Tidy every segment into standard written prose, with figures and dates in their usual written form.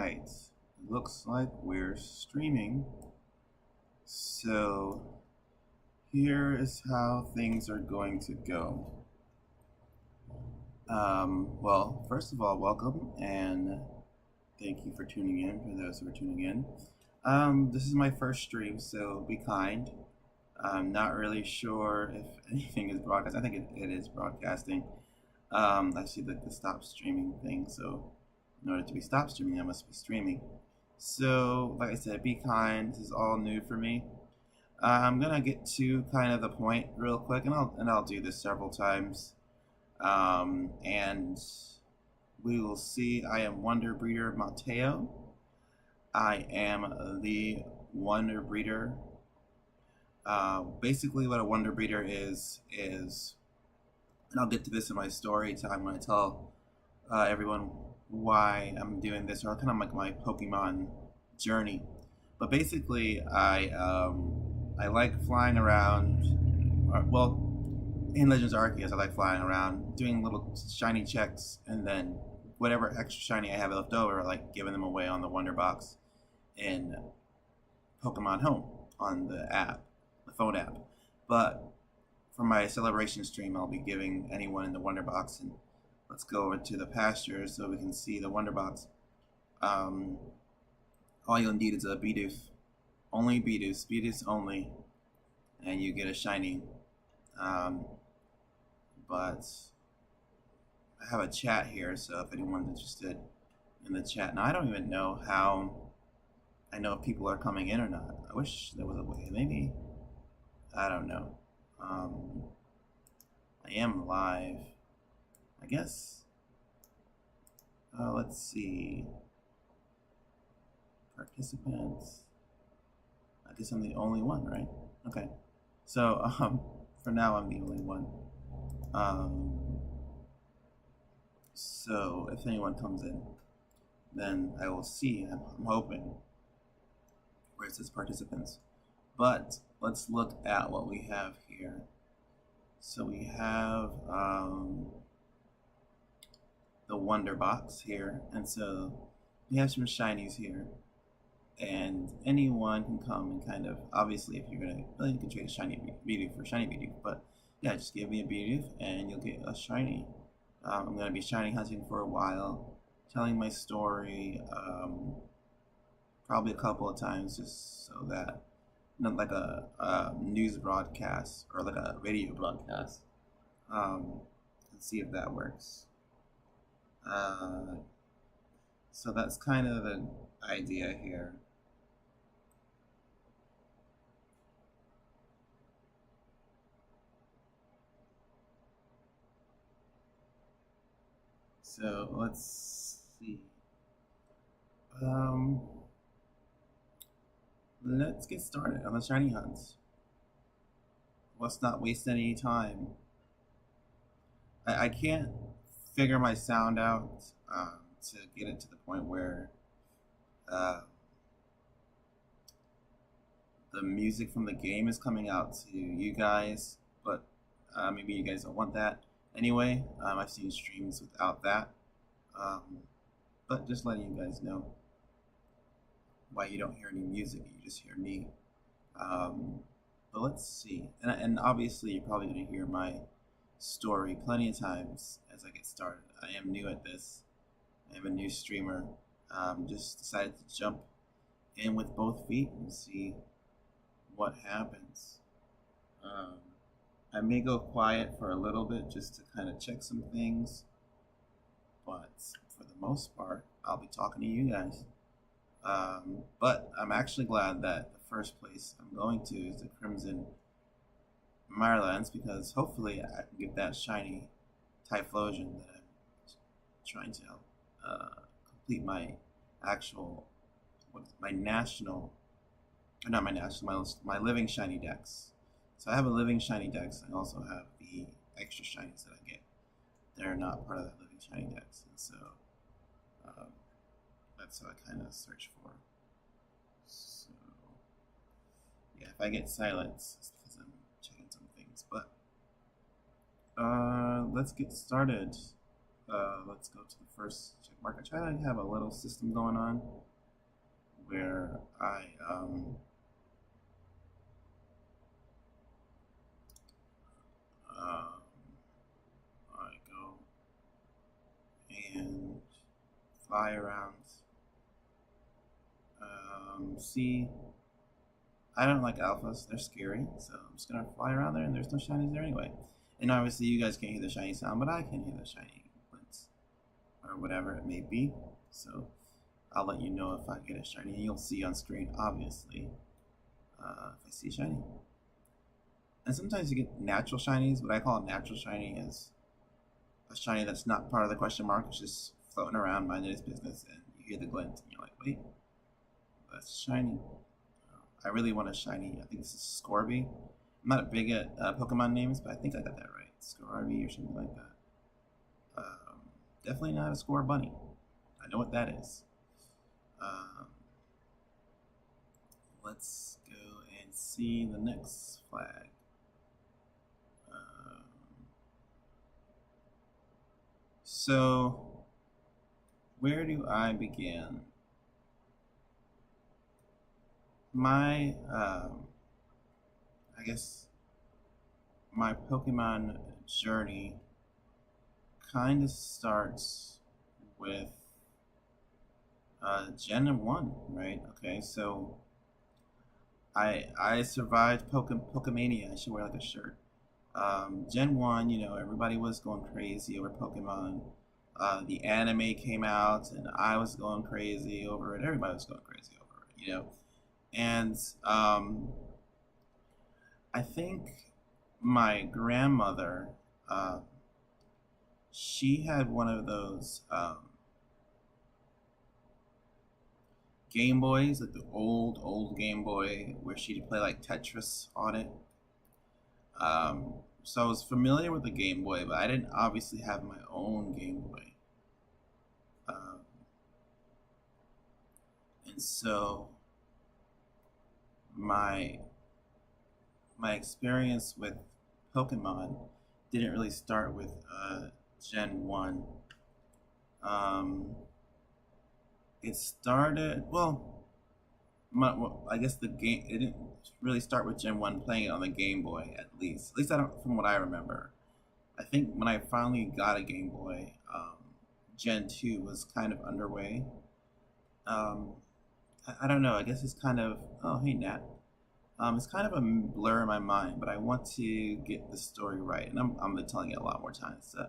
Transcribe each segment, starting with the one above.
Alright, looks like we're streaming. So, here is how things are going to go. Well, first of all, welcome and thank you for tuning in, for those who are tuning in. This is my first stream, so be kind. I'm not really sure if anything is broadcast. I think it is broadcasting. I see the stop streaming thing, so in order to be stop streaming, I must be streaming. So, like I said, be kind. This is all new for me. I'm gonna get to kind of the point real quick, and I'll do this several times. And we will see. I am Wonder Breeder Mateo. I am the Wonder Breeder. Basically, what a Wonder Breeder is, and I'll get to this in my story time when I tell everyone why I'm doing this, or kind of like my Pokemon journey. But basically, I like flying around. Well, in Legends Arceus, I like flying around, doing little shiny checks, and then whatever extra shiny I have left over, I like giving them away on the Wonder Box in Pokemon Home on the app, the phone app. But for my celebration stream, I'll be giving anyone in the Wonder Box, and let's go over to the pasture so we can see the Wonder Box. All you'll need is a Bidoof. Only Bidoof, Bidoof only, and you get a shiny. But I have a chat here, so if anyone's interested in the chat. Now, I don't even know how I know if people are coming in or not. I wish there was a way. Maybe, I don't know. I am live, I guess. Let's see. Participants. I guess I'm the only one, right? Okay. So, for now, I'm the only one. So if anyone comes in, then I will see. I'm hoping where it says participants. But let's look at what we have here. So we have the Wonder Box here, and so we have some shinies here. And anyone can come and kind of, obviously, if you're gonna, well, you can trade a shiny Bidoof for shiny Bidoof, but yeah, just give me a Bidoof and you'll get a shiny. I'm gonna be shiny hunting for a while, telling my story, probably a couple of times, just so that, not like a news broadcast or like a radio broadcast. Let's see if that works. So that's kind of the idea here. So let's see. Let's get started on the shiny hunts. Let's not waste any time. I can't figure my sound out to get it to the point where the music from the game is coming out to you guys, but maybe you guys don't want that. Anyway, I've seen streams without that, but just letting you guys know why you don't hear any music, you just hear me. But let's see, and obviously you're probably going to hear my story plenty of times as I get started. I am new at this. I am a new streamer. Just decided to jump in with both feet and see what happens. I may go quiet for a little bit just to kind of check some things, but for the most part, I'll be talking to you guys. But I'm actually glad that the first place I'm going to is the Crimson Mirelands, because hopefully I can get that shiny Typhlosion that I'm trying to complete my actual, my national, or not my national, my living shiny dex. So I have a living shiny dex. I also have the extra shinies that I get. They're not part of that living shiny dex, and so that's what I kind of search for. So yeah, if I get silence, it's because I'm checking some things. But let's get started. let's go to the first check mark. I try to have a little system going on where um, I go and fly around. See, I don't like alphas. They're scary, so I'm just gonna fly around there, and there's no shinies there anyway. And obviously, you guys can't hear the shiny sound, but I can hear the shiny glints, or whatever it may be. So I'll let you know if I get a shiny, and you'll see on screen, obviously, if I see a shiny. And sometimes you get natural shinies. What I call a natural shiny is a shiny that's not part of the question mark. It's just floating around, minding its business, and you hear the glint, and you're like, wait, that's shiny. I really want a shiny. I think this is Scorby. I'm not big at Pokemon names, but I think I got that right. Scorby or something like that. Definitely not a Score Bunny. I know what that is. Let's go and see the next flag. So, where do I begin? My, I guess, my Pokemon journey kind of starts with Gen 1, right? Okay, so I survived Pokemania. I should wear like a shirt. Gen 1, you know, everybody was going crazy over Pokemon. The anime came out, and I was going crazy over it. Everybody was going crazy over it, you know. And I think my grandmother, she had one of those Game Boys, like the old Game Boy, where she'd play like Tetris on it. So I was familiar with the Game Boy, but I didn't obviously have my own Game Boy. Um, and so my my experience with Pokemon didn't really start with Gen 1. Um, it started, well, I guess the game, it didn't really start with Gen 1 playing it on the Game Boy, at least. At least I don't, from what I remember. I think when I finally got a Game Boy, Gen 2 was kind of underway. Um, I don't know, I guess it's kind of, oh, hey, Nat. It's kind of a blur in my mind, but I want to get the story right, and I'm been telling it a lot more times. So,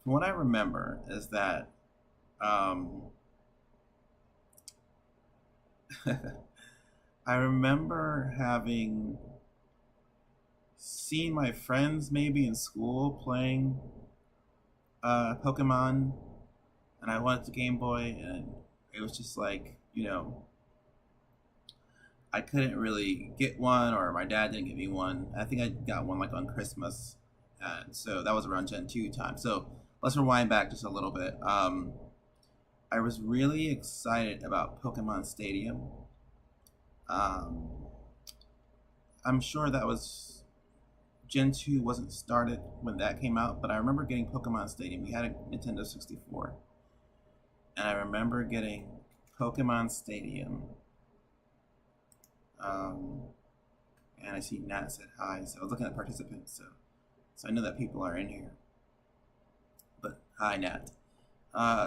from what I remember, is that I remember having seen my friends maybe in school playing Pokemon, and I wanted the Game Boy, and it was just like, you know, I couldn't really get one, or my dad didn't give me one. I think I got one like on Christmas, and so that was around Gen 2 time. So let's rewind back just a little bit. I was really excited about Pokemon Stadium. Um, I'm sure that was Gen 2 wasn't started when that came out, but I remember getting Pokemon Stadium. We had a Nintendo 64, and I remember getting Pokemon Stadium. And I see Nat said hi, so I was looking at participants, so I know that people are in here. But hi, Nat.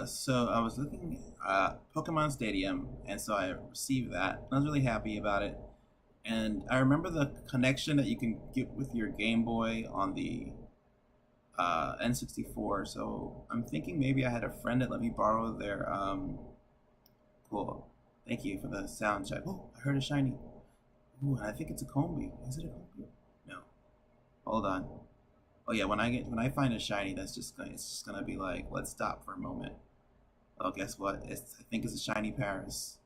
So I was looking at Pokemon Stadium, and so I received that. I was really happy about it, and I remember the connection that you can get with your Game Boy on the N64. So I'm thinking maybe I had a friend that let me borrow their. Cool. Thank you for the sound check. Oh, I heard a shiny. Ooh, I think it's a Combi. Is it a Combi? No. Hold on. Oh yeah, when I find a shiny, it's just gonna be like, let's stop for a moment. Oh, guess what? I think it's a shiny Paris.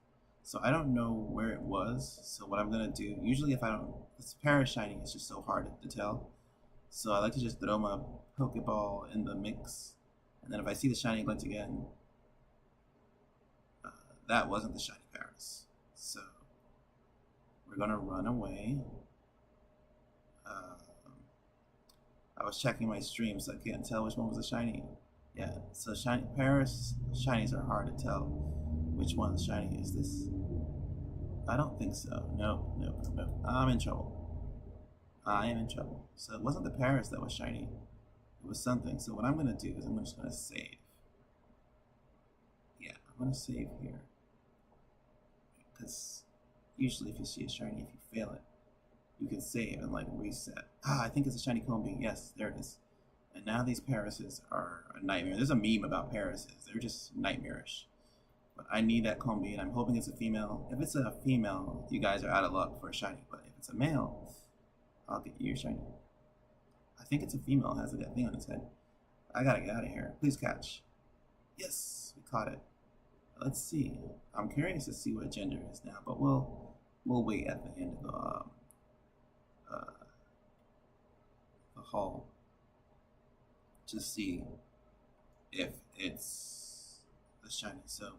So I don't know where it was. So what I'm gonna do, usually if I don't, it's Paris shiny. It's just so hard to tell. So I like to just throw my Pokeball in the mix, and then if I see the shiny glint again, that wasn't the shiny Paris. So we're gonna run away. I was checking my stream, so I can't tell which one was a shiny. Yeah, so shiny Paris shinies are hard to tell. Which one's shiny is this? I don't think so. No, no, no. I'm in trouble. I am in trouble. So it wasn't the Paris that was shiny. It was something. So what I'm gonna do is I'm just gonna save. Yeah, I'm gonna save here. Because usually if you see a shiny, if you fail it, you can save and like reset. Ah, I think it's a shiny Combi. Yes, there it is. And now these Parises are a nightmare. There's a meme about Parises. They're just nightmarish. But I need that Combi, and I'm hoping it's a female. If it's a female, you guys are out of luck for a shiny. But if it's a male, I'll get you your shiny. I think it's a female. It has that thing on its head. I gotta get out of here. Please catch. Yes, we caught it. Let's see. I'm curious to see what gender is now, but we'll wait at the end of uh, the haul to see if it's the shiny. So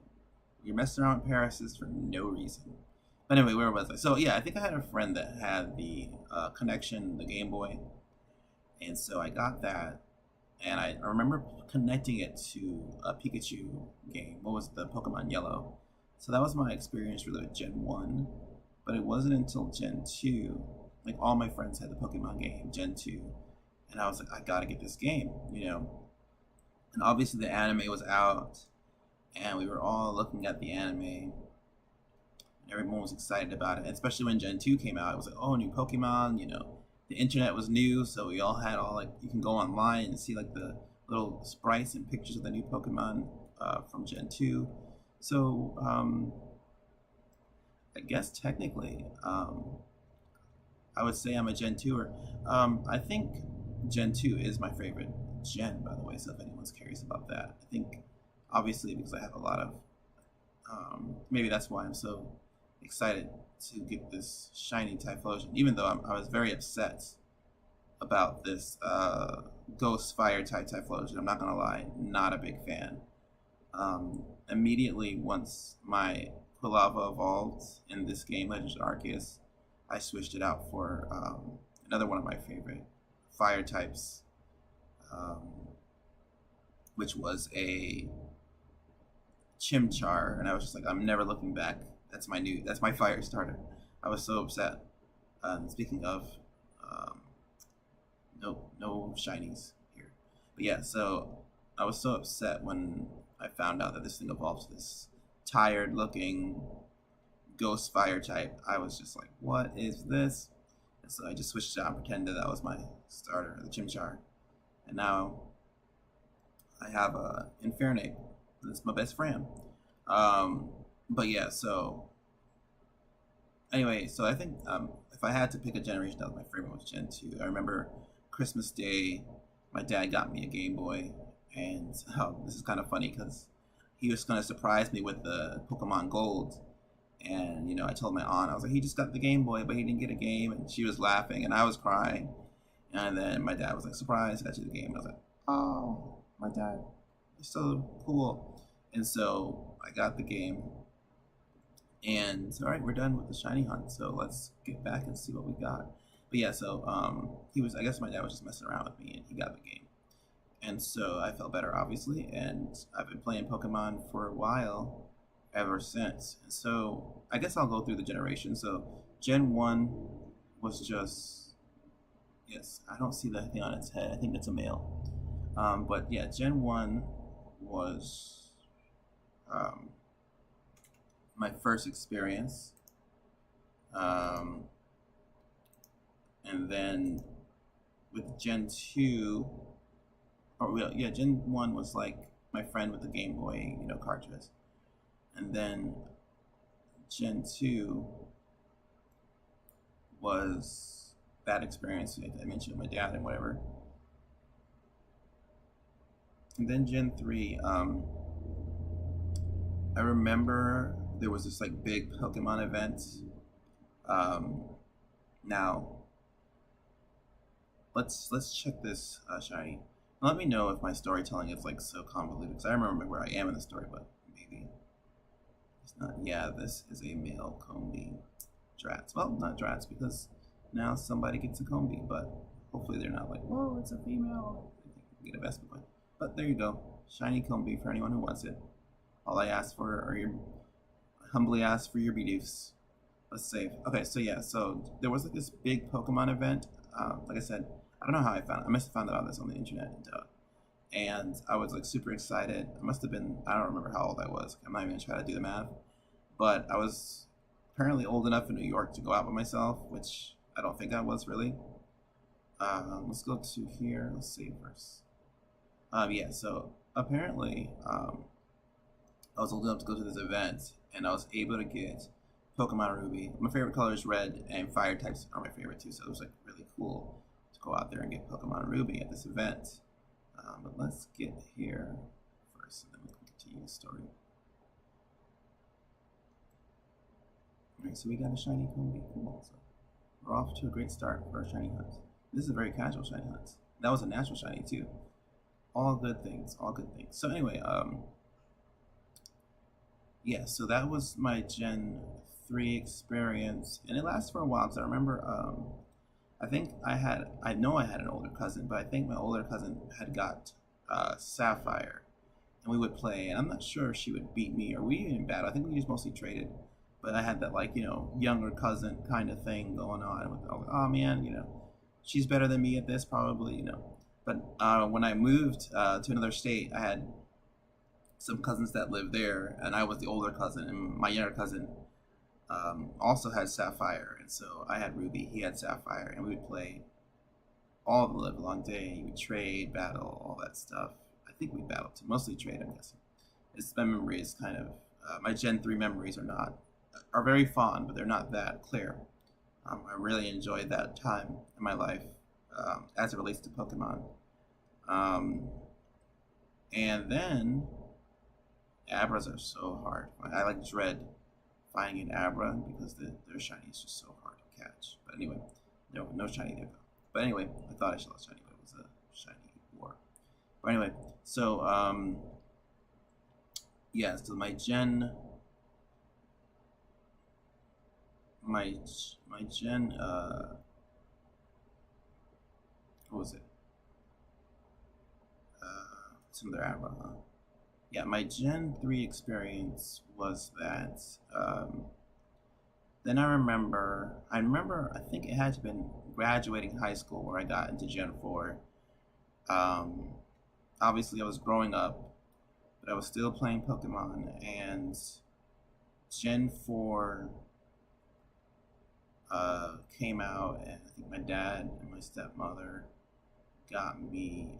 you're messing around with Parises for no reason. But anyway, where was I? So yeah, I think I had a friend that had the connection, the Game Boy, and so I got that, and I remember connecting it to a Pikachu game. What was the Pokemon Yellow? So that was my experience really with Gen 1, but it wasn't until Gen 2, like all my friends had the Pokemon game, Gen 2, and I was like, I gotta get this game, you know? And obviously the anime was out, and we were all looking at the anime, and everyone was excited about it, and especially when Gen 2 came out. It was like, oh, new Pokemon, you know? The internet was new, so we all had all like, you can go online and see like the little sprites and pictures of the new Pokemon from Gen 2. So I guess technically I would say I'm a Gen 2er. I think Gen 2 is my favorite gen, by the way, so if anyone's curious about that. I think obviously because I have a lot of maybe that's why I'm so excited to get this shiny Typhlosion, even though I was very upset about this Ghost Fire type Typhlosion. I'm not gonna lie, not a big fan. Immediately once my Quilava evolved in this game, Legends of Arceus, I switched it out for another one of my favorite fire types, um, which was a Chimchar, and I was just like, I'm never looking back. That's my fire starter. I was so upset. Speaking of, no shinies here. But yeah, so I was so upset when I found out that this thing evolved to this tired looking ghost fire type. I was just like, what is this? And so I just switched it out and pretended that was my starter, the Chimchar. And now I have a Infernape. That's my best friend. But yeah, so anyway, so I think if I had to pick a generation, that was my favorite was Gen 2. I remember Christmas Day, my dad got me a Game Boy, and this is kind of funny because he was going to surprise me with the Pokemon Gold. And, you know, I told my aunt, I was like, he just got the Game Boy, but he didn't get a game. And she was laughing, and I was crying. And then my dad was like, surprise, I got you the game. And I was like, oh, my dad, you're so cool. And so I got the game. And all right, we're done with the shiny hunt. So let's get back and see what we got. But yeah, so I guess my dad was just messing around with me, and he got the game. And so I felt better, obviously. And I've been playing Pokemon for a while ever since. And so I guess I'll go through the generation. So Gen 1 was just, yes, I don't see the thing on its head. I think it's a male. But yeah, Gen 1 was my first experience. And then with Gen 2, yeah, Gen 1 was like my friend with the Game Boy, you know, cartridge. And then Gen 2 was that experience I mentioned with my dad and whatever. And then Gen 3, I remember there was this like big Pokemon event. Now, let's check this shiny. Let me know if my storytelling is like so convoluted, because I remember where I am in the story, but maybe it's not. Yeah, this is a male Combi. Drats. Well, not Drats, because now somebody gets a Combi, but hopefully they're not like, whoa, it's a female. Get a Vespa, but there you go. shiny Combi for anyone who wants it. All I ask for are your humbly ask for your Bidoofs. Let's save. Okay, so yeah, so there was like this big Pokemon event. Like I said, I don't know how I found it. I must have found out this on the internet. And I was like super excited. I must have been, I don't remember how old I was. I'm not even gonna try to do the math. But I was apparently old enough in New York to go out by myself, which I don't think I was really. Let's go to here. Let's save first. Yeah, so apparently I was old enough to go to this event, and I was able to get Pokemon Ruby. My favorite color is red, and fire types are my favorite too, so it was like really cool to go out there and get Pokemon Ruby at this event. But let's get here first, and then we can continue the story. Alright, so we got a shiny Combi. Cool. So we're off to a great start for our shiny hunt. This is a very casual shiny hunt. That was a natural shiny too. All good things, all good things. So anyway, yeah, so that was my Gen 3 experience, and it lasted for a while, because I remember, I know I had an older cousin, but I think my older cousin had got Sapphire, and we would play, and I'm not sure if she would beat me, or we didn't battle. I think we just mostly traded, but I had that, like, younger cousin kind of thing going on, with, oh man, she's better than me at this, probably, But when I moved to another state, I had some cousins that lived there, and I was the older cousin, and my younger cousin also had Sapphire, and so I had Ruby, he had Sapphire, and we would play all the live long day. We would trade, battle, all that stuff. I think we battled too, mostly trade, I'm guessing. My memory is kind of my Gen 3 memories are very fond, but they're not that clear. I really enjoyed that time in my life as it relates to Pokemon. And then Abras are so hard. I like dread finding an Abra because their shiny is just so hard to catch. But anyway, no shiny there though. But anyway, I thought I saw a shiny, but it was a shiny war. But anyway, so yeah, so my Gen what was it? Some other Abra, huh? Yeah, my Gen 3 experience was that, then I remember, I think it had to have been graduating high school where I got into Gen 4. Obviously I was growing up, but I was still playing Pokemon, and Gen 4 came out, and I think my dad and my stepmother got me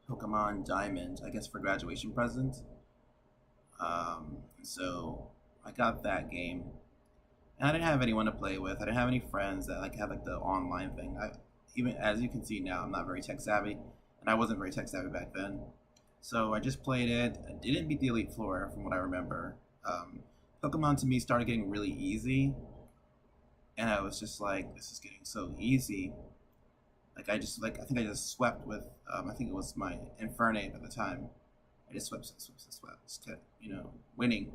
Pokemon Diamond, I guess, for graduation present. So I got that game, and I didn't have anyone to play with. I didn't have any friends that like had like the online thing. Even as you can see now, I'm not very tech savvy, and I wasn't very tech savvy back then. So I just played it. I didn't beat the Elite Four from what I remember. Pokemon to me started getting really easy, and I was just like, this is getting so easy. I think I just swept with, I think it was my Infernape at the time. I just swept, just kept, winning.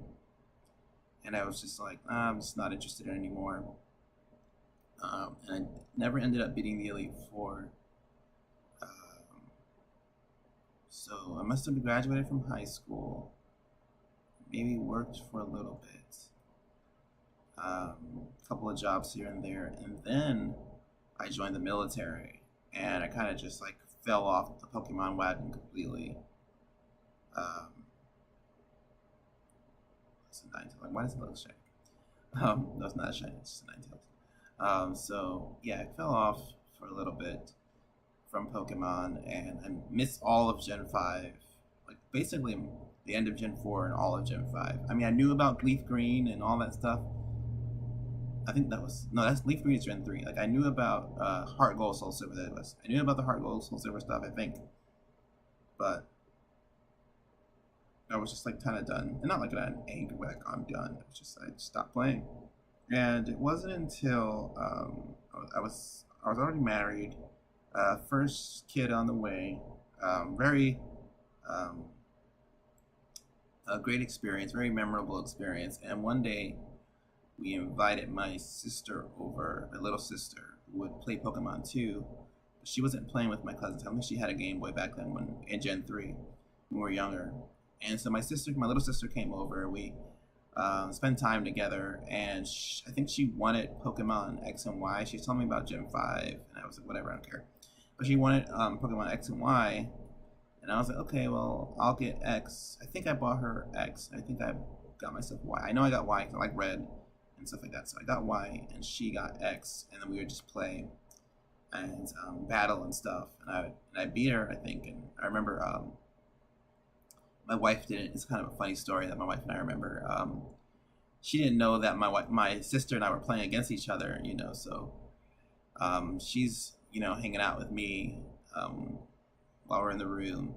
And I was just like, I'm just not interested in it anymore. And I never ended up beating the Elite Four. So I must have graduated from high school. Maybe worked for a little bit. A couple of jobs here and there. And then I joined the military. And I kind of just like fell off the Pokemon wagon completely. It's a Ninetales. Like, why does it look shiny? No, it's not a shiny. It's just a Ninetales. So yeah, I fell off for a little bit from Pokemon, and I missed all of Gen 5. Like basically the end of Gen 4 and all of Gen 5. I mean, I knew about Leaf Green and all that stuff. I think that's Leaf Green is Gen 3. Like, I knew about Heart Gold, Soul Silver. I knew about the Heart Gold, Soul Silver stuff, I think. But I was just like kind of done. And not like an anger, like I'm done. It was just I stopped playing. And it wasn't until I was already married, first kid on the way, very a great experience, very memorable experience. And one day we invited my sister over, my little sister, who would play Pokemon too. she wasn't playing with my cousins. I think she had a Game Boy back then when in Gen 3 when we were younger. And so my little sister came over. We spent time together, and I think she wanted Pokemon X and Y. She was telling me about Gen 5, and I was like, whatever, I don't care. But she wanted Pokemon X and Y, and I was like, okay, well, I'll get X. I think I bought her X. I think I got myself Y. I know I got Y because I like red and stuff like that. So I got Y, and she got X, and then we would just play and battle and stuff. And I beat her, I think. And I remember my wife didn't. It's kind of a funny story that my wife and I remember. She didn't know that my sister and I were playing against each other. So she's hanging out with me while we're in the room,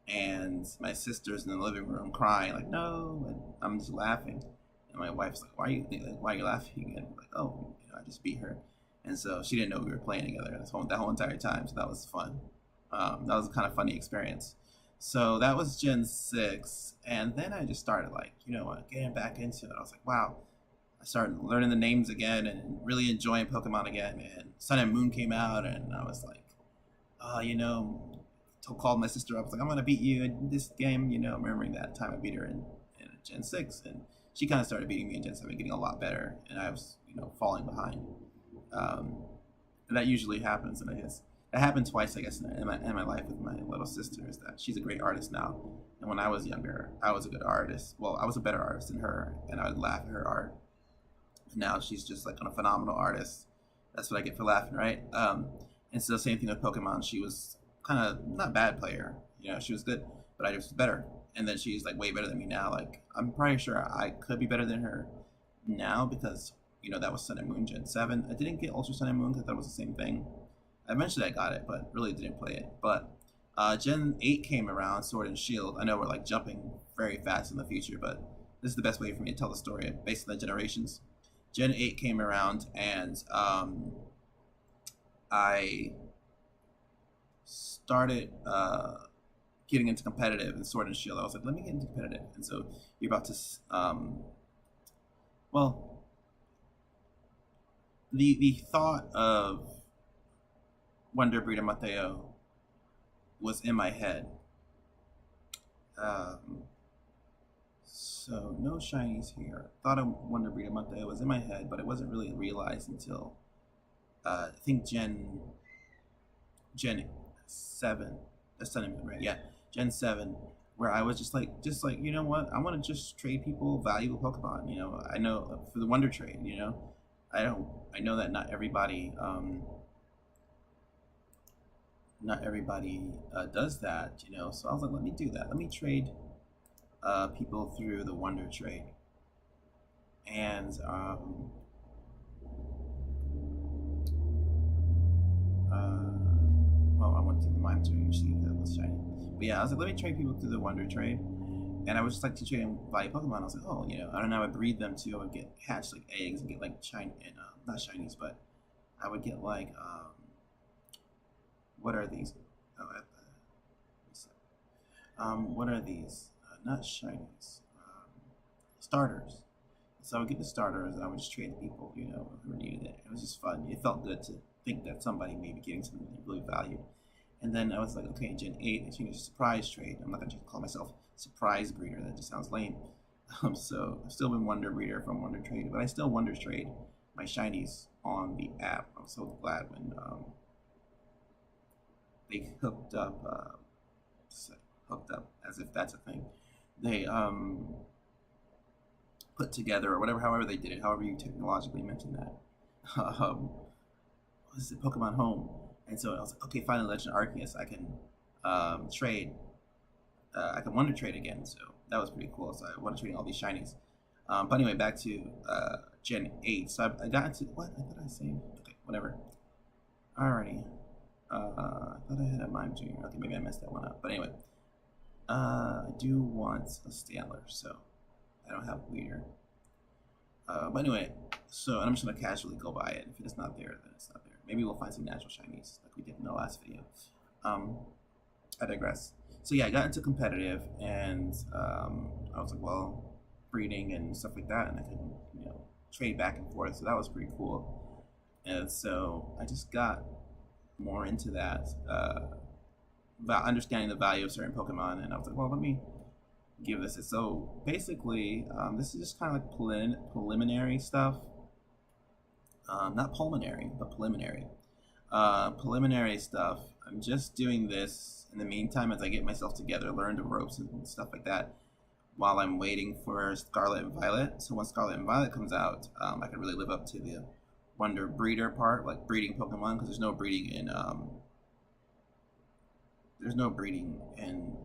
and my sister's in the living room crying like no, and I'm just laughing, and my wife's like, why are you laughing? And I'm like, oh, I just beat her. And so she didn't know we were playing together that whole entire time, so that was fun. That was a kind of funny experience. So that was Gen 6, and then I just started getting back into it. I was like, wow. I started learning the names again and really enjoying Pokemon again, and Sun and Moon came out, and I was like, called my sister up. I was like, I'm going to beat you in this game, remembering that time I beat her in Gen 6, and she kind of started beating me in Gen 7, getting a lot better, and I was, falling behind. And that usually happens, and I guess that happened twice, I guess, in my life with my little sister, is that she's a great artist now. And when I was younger, I was a good artist. Well, I was a better artist than her, and I would laugh at her art. And now she's just like a phenomenal artist. That's what I get for laughing, right? And so same thing with Pokemon. She was kind of not a bad player. She was good, but I just was better. And then she's like way better than me now. Like, I'm probably sure I could be better than her now because, that was Sun and Moon Gen 7. I didn't get Ultra Sun and Moon because I thought it was the same thing. Eventually I got it, but really didn't play it. But Gen 8 came around, Sword and Shield. I know we're like jumping very fast in the future, but this is the best way for me to tell the story based on the generations. Gen 8 came around, and I started getting into competitive in Sword and Shield. I was like, let me get into competitive. And so you're about to, the thought of Wonder Breeder Mateo was in my head. So no shinies here. Thought of Wonder Breeder Mateo was in my head, but it wasn't really realized until I think Gen 7. That's Sun and Moon, right? Yeah, Gen 7, where I was just like, you know what? I want to just trade people valuable Pokemon. I know for the Wonder Trade. I know that not everybody does that. So I was like, let me do that. Let me trade people through the Wonder Trade. And I went to the mime trade to see if that was shiny. But yeah, I was like, let me trade people through the Wonder Trade. And I would just like to trade them value Pokemon. I was like, oh, I don't know, I would breed them too. I would get hatch like eggs and get like not shinies, but I would get like what are these? Oh, what are these? Not shinies. Starters. So I would get the starters, and I would just trade people, who needed it. It was just fun. It felt good to think that somebody may be getting something they really valued. And then I was like, okay, Gen 8, I changed a surprise trade. I'm not going to call myself surprise breeder. That just sounds lame. So I've still been Wonder Breeder from Wonder Trade, but I still Wonder Trade my shinies on the app. I'm so glad when they hooked up, as if that's a thing. They put together, or whatever, however they did it, however you technologically mentioned that. What is it, Pokemon Home? And so I was like, okay, finally, Legend Arceus, I can trade. I can Wonder Trade again, so that was pretty cool. So I Wonder Trading all these shinies. But anyway, back to Gen 8. So I got into, what? I thought I was saying, okay, whatever. Alrighty. I thought I had a Mime Junior. Okay, maybe I messed that one up. But anyway, I do want a Stantler, so I don't have Leader. But anyway, so I'm just going to casually go by it. If it's not there, then it's not there. Maybe we'll find some natural shinies like we did in the last video. I digress. So yeah, I got into competitive, and I was like, well, breeding and stuff like that, and I could, trade back and forth. So that was pretty cool. And so I just got more into that, about understanding the value of certain Pokemon, and I was like, well, let me give this. So basically, this is just kind of like preliminary stuff, not pulmonary, but preliminary. Preliminary stuff. I'm just doing this in the meantime as I get myself together, learn the ropes and stuff like that, while I'm waiting for Scarlet and Violet. So when Scarlet and Violet comes out, I can really live up to the Wonder Breeder part, like breeding Pokemon, because there's no breeding in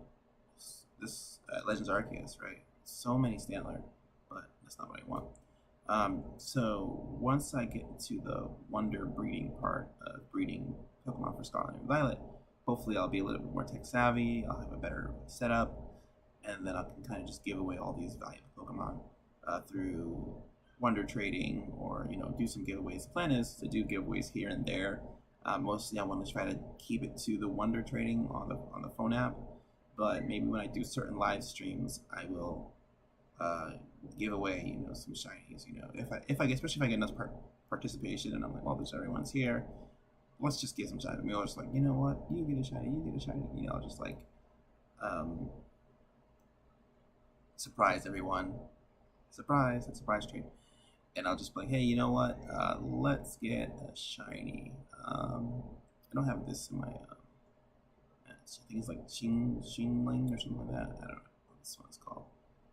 this Legends Arceus, right? So many Stantler, but that's not what I want. So once I get to the Wonder breeding part of breeding Pokemon for Scarlet and Violet, hopefully I'll be a little bit more tech savvy. I'll have a better setup, and then I can kind of just give away all these valuable Pokemon through Wonder trading, or do some giveaways. The plan is to do giveaways here and there. Mostly, I want to try to keep it to the Wonder trading on the phone app, but maybe when I do certain live streams, I will give away some shinies. If I get, especially if I get enough participation, and I'm like, well, there's everyone's here, let's just get some shiny. Maybe I'll just like, you know what, you get a shiny, you get a shiny. I'll just like surprise everyone. Surprise! It's a surprise treat. And I'll just be like, hey, you know what? Let's get a shiny. I don't have this in my. I think it's like Xingling or something like that. I don't know what this one's called.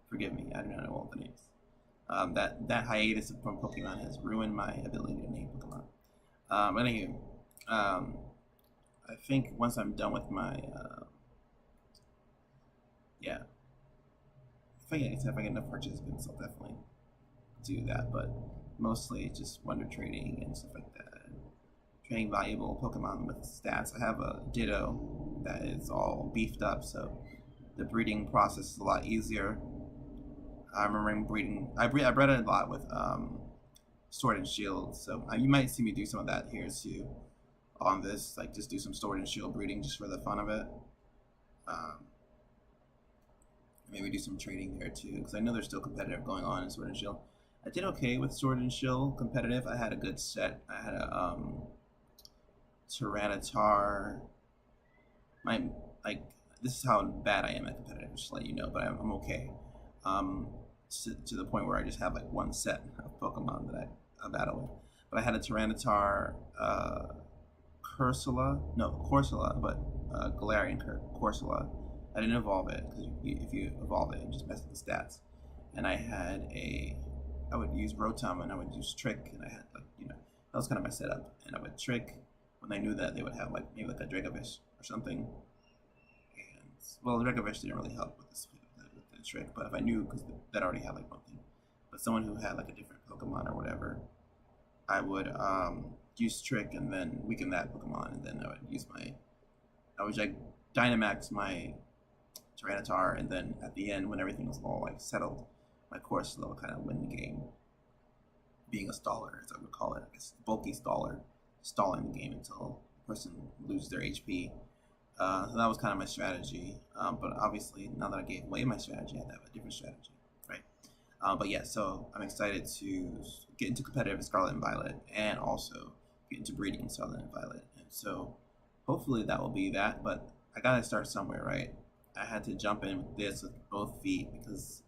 Forgive me, I do not know all the names. That hiatus from Pokemon has ruined my ability to name Pokemon. Anywho, I think once I'm done with my, yeah, if I get enough participants, I'll definitely do that. But mostly just Wonder trading and stuff like that. Trading valuable Pokemon with stats. I have a Ditto that is all beefed up, so the breeding process is a lot easier. I remember breeding. I bred it a lot with Sword and Shield, so you might see me do some of that here too. On this, like just do some Sword and Shield breeding just for the fun of it. Maybe do some trading there too, because I know there's still competitive going on in Sword and Shield. I did okay with Sword and Shield competitive. I had a good set. I had a Tyranitar. This is how bad I am at competitive, just to let you know, but I'm okay. To the point where I just have like one set of Pokemon that I battle with. But I had a Tyranitar, Corsola, but Galarian Corsola. I didn't evolve it, because if you evolve it, it just messes with the stats. And I would use Rotom, and I would use Trick, and I had that was kind of my setup. And I would Trick when I knew that they would have like maybe like a Dracovish or something. And well, the Dracovish didn't really help with the Trick, but if I knew, because that already had like one thing, but someone who had like a different Pokemon or whatever, I would use Trick and then weaken that Pokemon, and then I would like Dynamax my Tyranitar, and then at the end when everything was all like settled, my Corsola would kind of win the game, being a staller, as I would call it. I guess bulky staller, stalling the game until the person loses their HP. So that was kind of my strategy. But obviously, now that I gave away my strategy, I had to have a different strategy, right? But yeah, so I'm excited to get into competitive Scarlet and Violet, and also get into breeding Scarlet and Violet. And so hopefully that will be that. But I gotta start somewhere, right? I had to jump in with this with both feet, because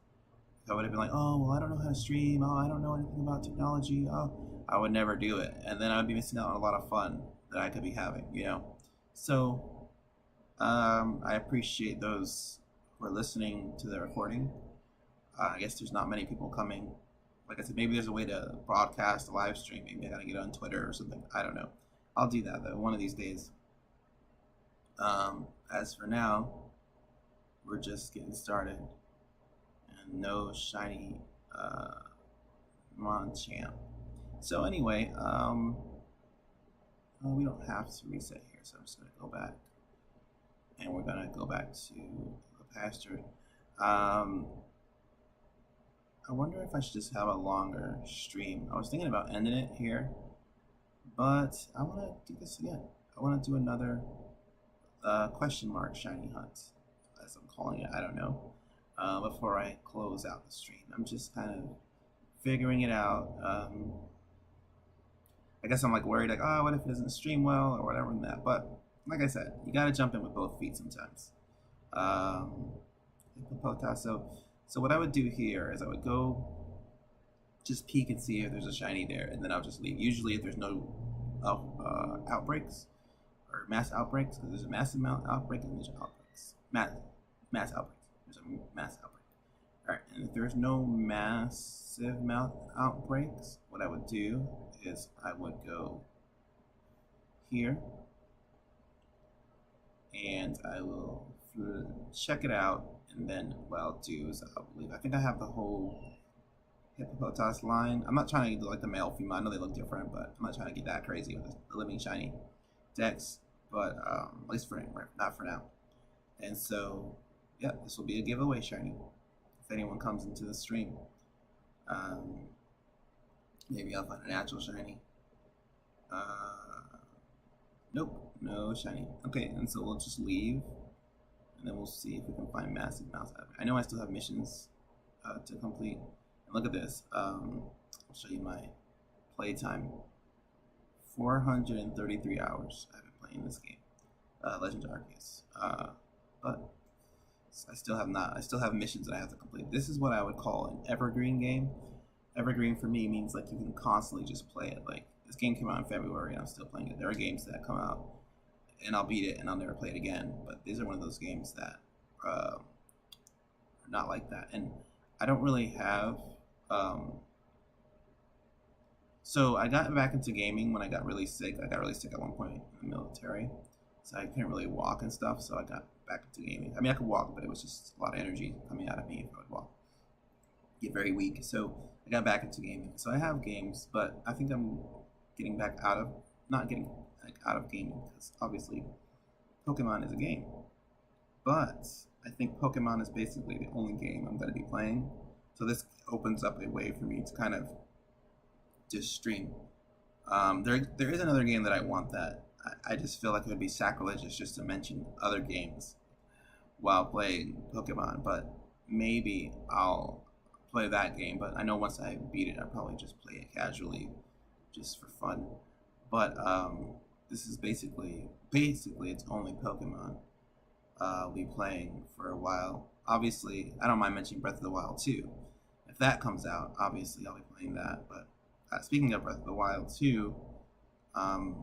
if I would have been like, oh, well, I don't know how to stream, oh, I don't know anything about technology, oh, I would never do it. And then I would be missing out on a lot of fun that I could be having, So I appreciate those who are listening to the recording. I guess there's not many people coming. Like I said, maybe there's a way to broadcast a live stream. Maybe I gotta get on Twitter or something. I don't know. I'll do that though one of these days. As for now, we're just getting started, and no shiny Machamp. So anyway, we don't have to reset here, so I'm just gonna go back, and we're gonna go back to the pasture. I wonder if I should just have a longer stream. I was thinking about ending it here, but I want to do this again. I want to do another question mark shiny hunt, as I'm calling it. I don't know. Before I close out the stream, I'm just kind of figuring it out. I guess I'm like worried, like, oh, what if it doesn't stream well or whatever in that. But like I said, you gotta jump in with both feet sometimes. Um, so what I would do here is I would go just peek and see if there's a shiny there, and then I'll just leave. Usually, if there's no outbreaks or mass outbreaks, because there's a massive amount outbreak and there's outbreaks, mass outbreaks. There's a mass outbreak. All right, and if there's no massive amount outbreaks, what I would do is I would go here and I will check it out, and then what I'll do is I think I have the whole Hippopotas line. I'm not trying to do like the male female. I know they look different, but I'm not trying to get that crazy with the living shiny decks. But at least for not for now. And so, yeah, this will be a giveaway shiny if anyone comes into the stream. Maybe I'll find a natural shiny. Nope, no shiny. Okay, and so we'll just leave, and then we'll see if we can find massive mouse. I know I still have missions to complete. And look at this. I'll show you my playtime. 433 hours I've been playing this game, Legend of Arceus. But I still have missions that I have to complete. This is what I would call an evergreen game. Evergreen for me means like you can constantly just play it. Like this game came out in February and I'm still playing it. There are games that come out and I'll beat it and I'll never play it again. But these are one of those games that are not like that. And I don't really have. So I got back into gaming when I got really sick. I got really sick at one point in the military, so I couldn't really walk and stuff. So I got back into gaming. I mean, I could walk, but it was just a lot of energy coming out of me if I would walk. Get very weak. So I got back into gaming. So I have games, but I think I'm getting back out of out of gaming because obviously Pokemon is a game. But I think Pokemon is basically the only game I'm going to be playing. So this opens up a way for me to kind of just stream. There is another game that I want that I just feel like it would be sacrilegious just to mention other games while playing Pokemon, but maybe I'll play that game. But I know once I beat it, I'll probably just play it casually, just for fun. But this is basically it's only Pokemon. I'll be playing for a while. Obviously, I don't mind mentioning Breath of the Wild too. If that comes out, obviously I'll be playing that. But speaking of Breath of the Wild too, or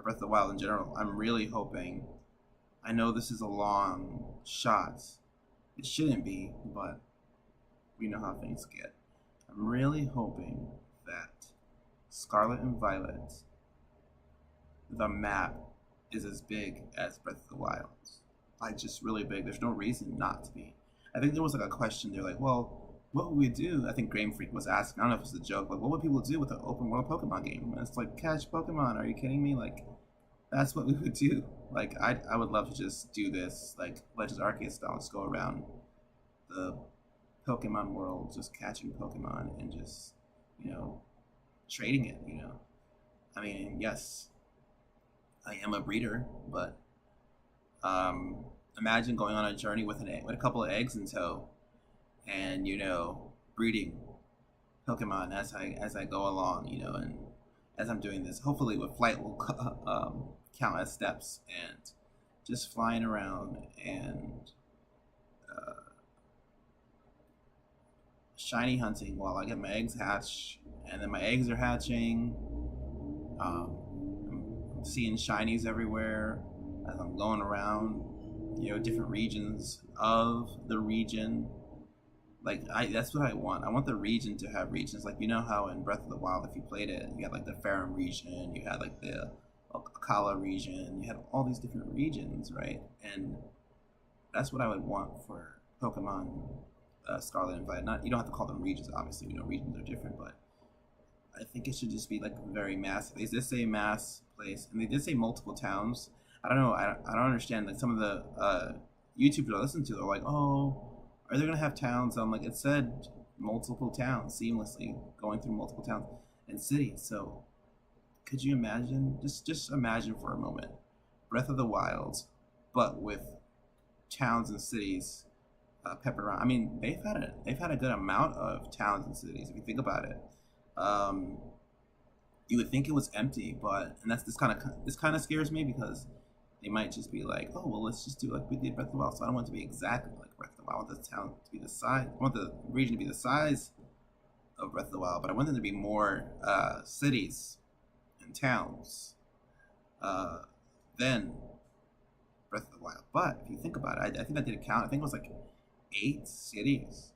Breath of the Wild in general, I'm really hoping. I know this is a long shot. It shouldn't be, but we know how things get. I'm really hoping that Scarlet and Violet, the map, is as big as Breath of the Wild. Like, just really big. There's no reason not to be. I think there was like a question. They're like, well, what would we do? I think Game Freak was asking. I don't know if it's a joke, but what would people do with an open world Pokemon game? And it's like, catch Pokemon. Are you kidding me? Like, that's what we would do. Like, I would love to just do this, like Legends Arceus style, just go around the Pokemon world, just catching Pokemon and just, trading it. I mean, yes, I am a breeder, but imagine going on a journey with with a couple of eggs in tow, and breeding Pokemon as I go along, and as I'm doing this, hopefully with flight will count as steps, and just flying around and shiny hunting while I get my eggs hatch, and then my eggs are hatching. I'm seeing shinies everywhere as I'm going around, different regions of the region. Like, that's what I want. I want the region to have regions. Like, how in Breath of the Wild, if you played it, you had like the Farum region, you had like the Akala region, you had all these different regions, right? And that's what I would want for Pokemon Scarlet and Violet. You don't have to call them regions, obviously. Regions are different, but I think it should just be like very massive. They did say mass place, and they did say multiple towns. I don't know. I don't understand. Like, some of the YouTubers I listen to are like, oh, are they gonna have towns? I'm like, it said multiple towns seamlessly going through multiple towns and cities. So could you imagine? Just imagine for a moment, Breath of the Wild, but with towns and cities peppered around. I mean, they've had a good amount of towns and cities if you think about it. you would think it was empty, but and that's this kind of scares me because they might just be like, oh well, let's just do like we did Breath of the Wild. So I don't want it to be exactly like Breath of the Wild. I want the town to be the size. I want the region to be the size of Breath of the Wild, but I want there to be more cities and towns uh, than Breath of the Wild. But if you think about it, I think I did a count. I think it was like 8 cities,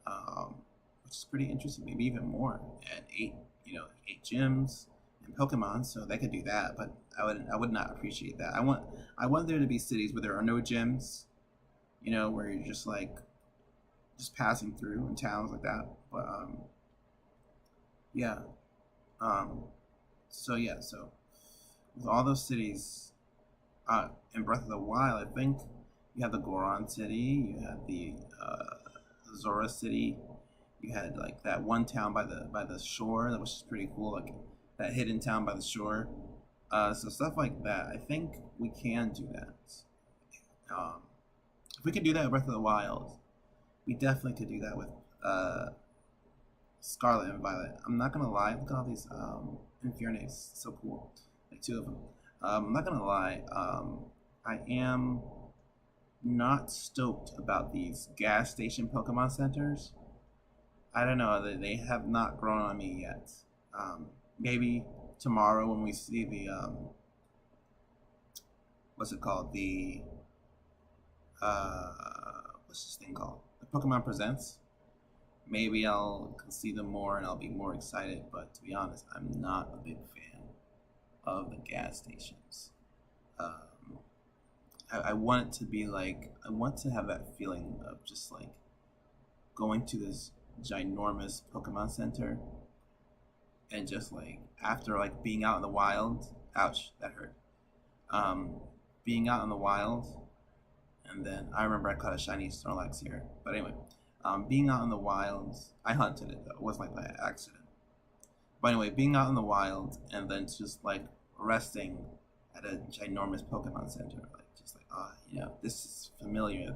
um, which is pretty interesting. Maybe even more, and eight gyms and Pokemon. So they could do that, but I would not appreciate that. I want there to be cities where there are no gyms. Where you're just like just passing through in towns like that. But yeah. Um, so with all those cities in Breath of the Wild, I think you had the Goron City, you had the Zora City, you had like that one town by the shore, that was just pretty cool, like that hidden town by the shore. So stuff like that. I think we can do that. Um, if we could do that with Breath of the Wild, we definitely could do that with uh, Scarlet and Violet. I'm not gonna lie. Look at all these Infernape, so cool. Like 2 of them. I'm not gonna lie. I am not stoked about these gas station Pokemon centers. I don't know. They have not grown on me yet. Maybe tomorrow when we see the what's it called? The uh, what's this thing called? The Pokemon Presents. Maybe I'll see them more and I'll be more excited. But to be honest, I'm not a big fan of the gas stations. Um, I want it to be like I want to have that feeling of just like going to this ginormous Pokemon Center and just like after like being out in the wild. Ouch, that hurt. Um, Being out in the wild, and then I remember I caught a shiny Snorlax here. But anyway, being out in the wild, I hunted it though. It wasn't like by accident. But anyway, being out in the wild and then just like resting at a ginormous Pokemon Center, like just like this is familiar.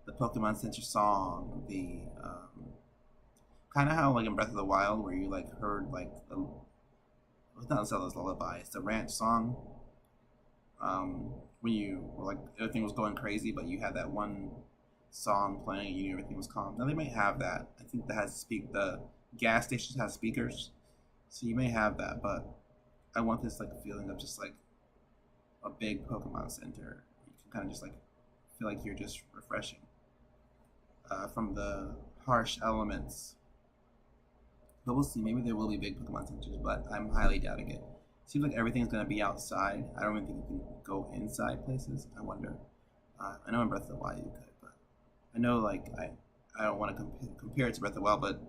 The Pokemon Center song, the kind of how like in Breath of the Wild where you like heard like it's not Zelda's Lullaby, it's the ranch song. When you were like everything was going crazy, but you had that one song playing and you knew everything was calm. Now they might have that. I think that has the gas stations have speakers, so you may have that. But I want this like feeling of just like a big Pokemon Center. You can kind of just like feel like you're just refreshing from the harsh elements. But we'll see. Maybe there will be big Pokemon centers, but I'm highly doubting it. Seems like everything's gonna be outside. I don't even think you can go inside places. I wonder. I know in Breath of the Wild you could, but I know like I don't want to compare it to Breath of the Wild, but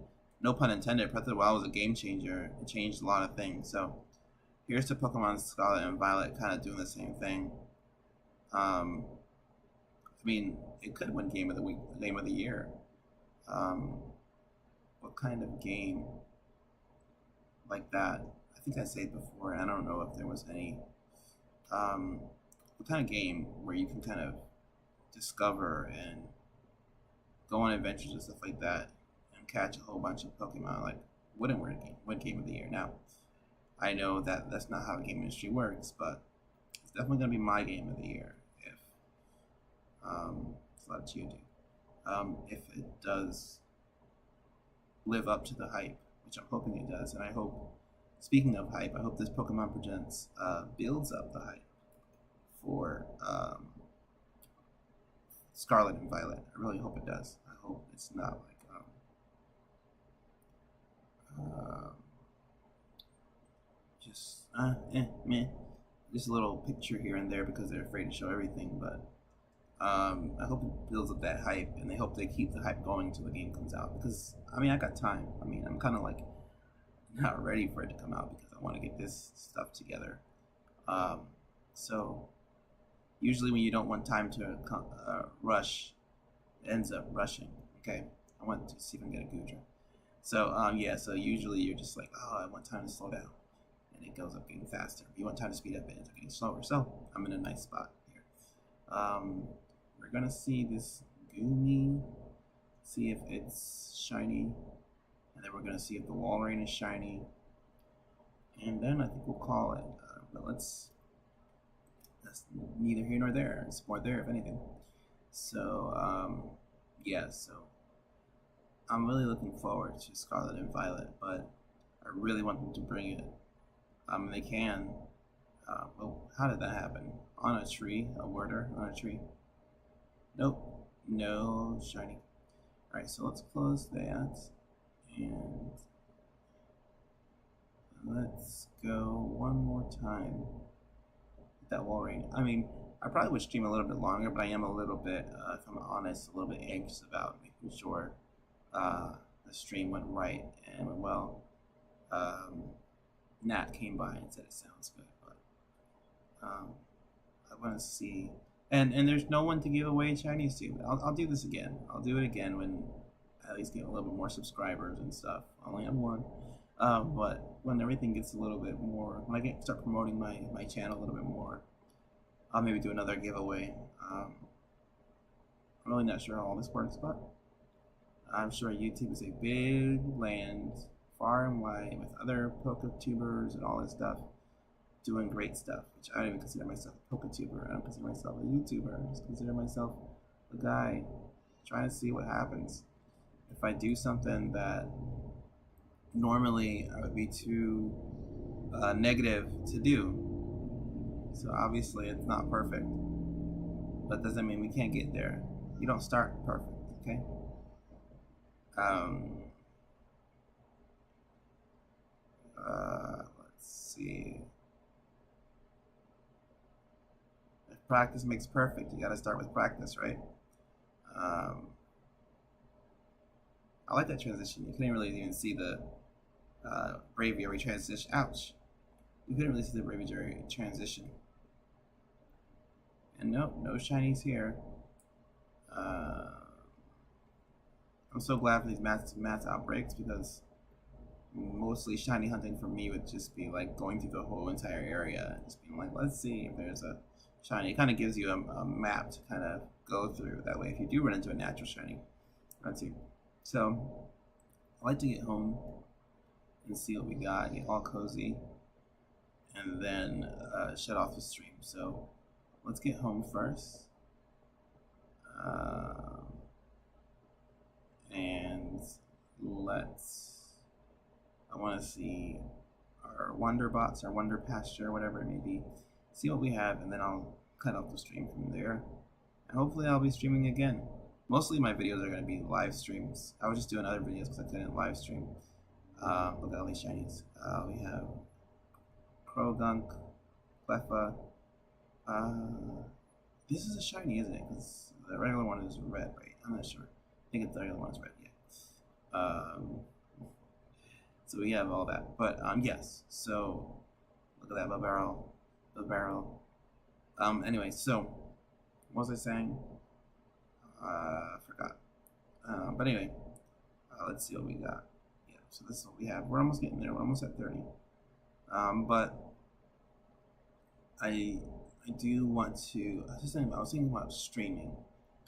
no pun intended. Breath of the Wild was a game changer. It changed a lot of things. So here's to Pokemon Scarlet and Violet, kind of doing the same thing. I mean, it could win Game of the Week, Game of the Year. Um, what kind of game like that? I think I said before, and I don't know if there was any. What kind of game where you can kind of discover and go on adventures and stuff like that, and catch a whole bunch of Pokemon? Like, wouldn't win Game of the Year? Now, I know that that's not how the game industry works, but it's definitely gonna be my Game of the Year if it's a lot to do. If it does live up to the hype, which I'm hoping it does, and I hope. Speaking of hype, I hope this Pokemon Presents builds up the hype for Scarlet and Violet. I really hope it does. I hope it's not like just meh. Just a little picture here and there because they're afraid to show everything. But I hope it builds up that hype, and they hope they keep the hype going until the game comes out. Because I mean, I got time. I mean, I'm kind of like not ready for it to come out because I want to get this stuff together. So usually when you don't want time to rush, it ends up rushing. Okay, I want to see if I can get a Goodra. So so usually you're just like, oh, I want time to slow down, and it goes up getting faster. If you want time to speed up, it ends up getting slower. So I'm in a nice spot here. We're gonna see this Goomy, see if it's shiny. And then we're going to see if the Walrein is shiny. and then I think we'll call it. But that's neither here nor there. It's more there, if anything. So yeah, so I'm really looking forward to Scarlet and Violet, but I really want them to bring it. They can. Well, how did that happen? On a tree, a worder on a tree. Nope, no shiny. All right, so let's close that, and let's go one more time with that wall ring. I mean, I probably would stream a little bit longer, but I am a little bit, if I'm honest, a little bit anxious about making sure the stream went right and went well. Nat came by and said it sounds good, but I want to see. And there's no one to give away Chinese to. I'll do this again. I'll do it again when I at least get a little bit more subscribers and stuff. I only have one. But when everything gets a little bit more, when I start promoting my channel a little bit more, I'll maybe do another giveaway. I'm really not sure how all this works, but I'm sure YouTube is a big land, far and wide, with other PokeTubers and all this stuff, doing great stuff, which I don't even consider myself a PokeTuber. I don't consider myself a YouTuber. I just consider myself a guy trying to see what happens. If I do something that normally I would be too negative to do. So obviously it's not perfect, but doesn't mean we can't get there. You don't start perfect, okay? Let's see. If practice makes perfect, you gotta start with practice, right? I like that transition. You couldn't really even see the Braviary transition. Ouch. You couldn't really see the Braviary transition. And nope, no shinies here. I'm so glad for these mass outbreaks, because mostly shiny hunting for me would just be like going through the whole entire area, just being like, let's see if there's a shiny. It kind of gives you a map to kind of go through. That way, if you do run into a natural shiny, let's see. So I like to get home and see what we got, get all cozy, and then shut off the stream. So let's get home first. And I want to see our Wonder Bots, our Wonder Pasture, whatever it may be, see what we have, and then I'll cut off the stream from there. And hopefully I'll be streaming again. Mostly my videos are going to be live streams. I was just doing other videos because I couldn't live stream. Look at all these shinies. We have Krogunk, Cleffa. This is a shiny, isn't it? Because the regular one is red, right? I'm not sure. I think the regular one is red, yeah. So we have all that. But yes, so look at that, the barrel. Anyway, so what was I saying? I forgot. But anyway, let's see what we got. Yeah, so this is what we have. We're almost getting there. We're almost at 30. But I do want to. I was thinking about streaming.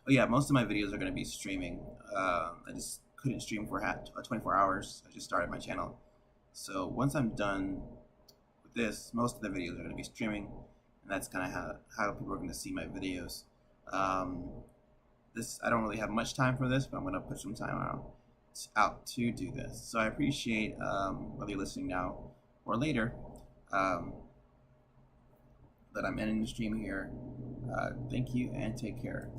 Oh yeah, most of my videos are going to be streaming. I just couldn't stream for 24 hours. I just started my channel. So once I'm done with this, most of the videos are going to be streaming, and that's kind of how people are going to see my videos. I don't really have much time for this, but I'm going to put some time out to do this. So I appreciate whether you're listening now or later that I'm ending the stream here. Thank you and take care.